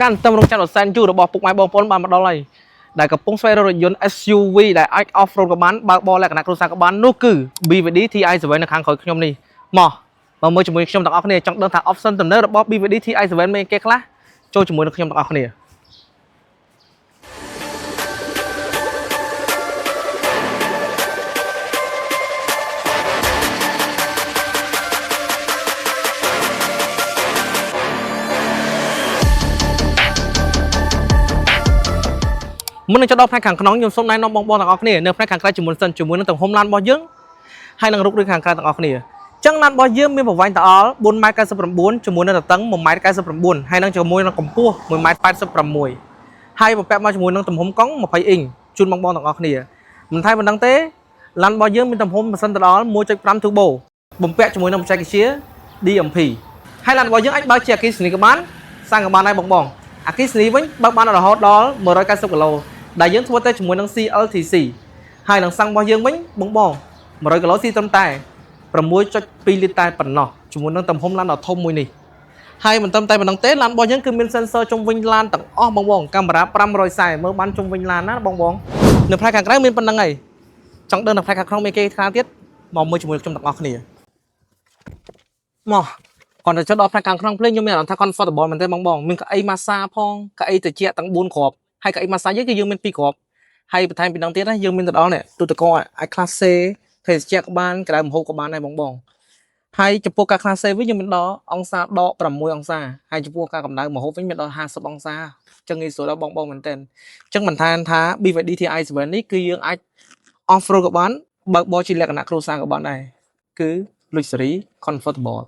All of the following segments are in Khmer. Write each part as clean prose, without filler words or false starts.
កាន់តំរងចាត់អសែនជូរបស់ពុកម៉ែបងប្អូនបានមកដល់ហើយដែលកំពុងស្វែងរករថយន្ត SUV ដែលអាច off road ក៏បានបើកបរលក្ខណៈគ្រួសារក៏បាននោះគឺ BYD TI7 នៅខាងក្រោយខ្ញុំនេះមកមើលជាមួយខ្ញុំទាំងអស់គ្នាចង់ដឹងថា option ទំនើបរបស់ BYD TI7 មានគេខ្លះចូលជាមួយនឹងខ្ញុំទាំងអស់គ្នាមុននឹងចូលដល់ផ្នែកខាងក្នុងខ្ញុំសូមណែនាំបងប្អូនទាំងអស់គ្នានៅផ្នែកខាងក្រៅជាមួយសិនជាមួយនឹងទំហំឡានរបស់យើងហើយនឹងរូបរាងខាងក្រៅទាំងអស់គ្នាចឹងឡានរបស់យើងមានប្រវែងតអល់ 4m99 ជាមួយនឹងទទឹង 1m99 ហើយនឹងជាមួយនឹងកម្ពស់ 1m86 ហើយបំពាក់មកជាមួយនឹងទំហំកង់ 20 អ៊ីងជូនបងប្អូនទាំងអស់គ្នាមិនថែមប៉ុណ្ណឹងទេឡានរបស់យើងមានទំហំម៉ាស៊ីនទៅដល់ 1.5 turbo បំពាក់ជាមួយនឹងបច្ចេកវិទ្យា DMP ហើយឡានរបស់យើងអាចបើកជាអគ្គិសនីក៏បានសាំងក៏បានដែរបងអគ្គិសនីវិញបើកបានរហូតដល់ 190 គីឡូដែលយើងធ្វើទៅជាមួយនឹង CLTC ហើយនឹងសាំងរបស់យើងវិញបង100 គីឡូស៊ីត្រឹមតែ 6.2 លីត្រតែប៉ុណ្ណោះជាមួយនឹងទំហំឡានដ៏ធំមួយនេះហើយមិនត្រឹមតែប៉ុណ្ណឹងទេឡានរបស់យើងគឺមាន sensor ជុំវិញឡានទាំងអស់បងកាមេរ៉ា540មើលបានជុំវិញឡានណាបងនៅផ្នែកខាងក្រៅមានប៉ុណ្ណឹងហើយចង់ដឹងនៅផ្នែកខាងក្នុងមានគេខ្លះទៀតមកមើលជាមួយខ្ញុំទាំងអស់គ្នាមកcòn để cho đó phải càng không lên nhưng mà thằng con comfortable mình thấy bong mình cái massage phong cái tự chia tặng 4 cọp hay cái massage với cái dương mình pi cọp hay thay mình đăng tiết đấy dương mình từ đó này tôi tự coi ai class C thì chia các ban cái đại một của ban này bong hay chụp poca class C với dương mình đó ông sa đo 60 ông sa hay chụp poca cầm đại một hộp với mình đó 20 ông sa chân nghi số đó bong mình tên chân mình than thá bi vậy đi thì ai sẽ ní cứ dương ai off road của bán bạc bo chỉ lệ cái nạc lô sang của bạn này cứ luxury comfortable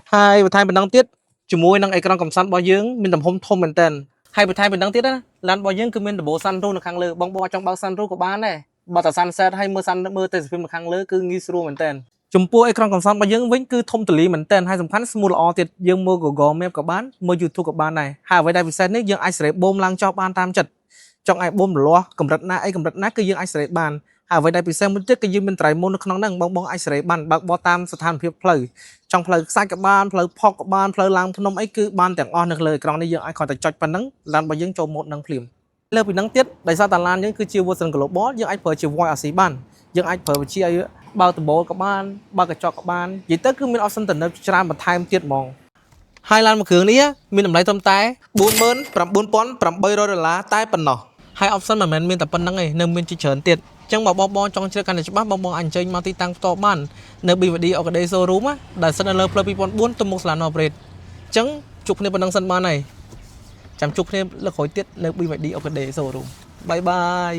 hai bậc thang bên đằng tiết chủ môi năng ekran cầm sẵn bao dương mình tầm hôm thôm mình tên hai bậc thang bên đằng tiết á lan bao dương cứ mình bộ săn rô là khang lơ bong bo trong bao săn rô của bán này bao tờ sunset hay mưa tê phim khang lơ cứ nghi sưu mình tên chùm pua ekran cầm sẵn bao dương vẫn cứ thông tự lý mình tên hai tầm khán smooth o tiết dương mua của map của bán mua youtube của bán này hai với đây vì sao nick dương ai sẽ bom lang cho ban tam chật trong ai bom lo cầm đặt na cứ dương ai sẽ bàn với đây vì sao muốn chết cái dương bên trái môn nó không năng bong ai sẽ bàn bạc bo tam sẽ than phiền phơi trong phơi sai các ban phơi phọc các ban phơi lang nông ấy cứ banទាំងអស់នៅលើអេក្រង់នេះយើងអាចគាត់តែចុចប៉ុណ្ណឹងឡានរបស់យើងចូលម៉ូដនឹងភ្លាមលើពីហ្នឹងទៀតដោយសារតាឡានយើងគឺជា version global យើងអាចប្រើជា voice RC បានយើងអាចប្រើជាបើកដំបូលក៏បានបើកកញ្ចក់ក៏បាននិយាយទៅគឺមាន option ទំនើបច្រើនបន្ថែមទៀតហ្មងហើយឡានមួយគ្រឿងនេះមានតម្លៃត្រឹមតែ $49,800 តែប៉ុណ្ណោះហើយ option មិនមែនមានតែប៉ុណ្្នឹងទេនៅមានជាច្រើនទៀតចឹងបើបងចង់ជ្រើសកាន់តែច្បាស់បងអញ្ជើញមកទីតាំងផ្ទាល់បាននៅ BYD Arcade Showroom ដែលស្ថិតនៅលើផ្លូវ2004ទៅមុខសាលា Operate ចឹងជួបគ្នាប៉ុណ្ណឹងសិនបានហើយចាំជួបគ្នាលើក្រោយទៀតនៅ BYD Arcade Showroomបាយបាយ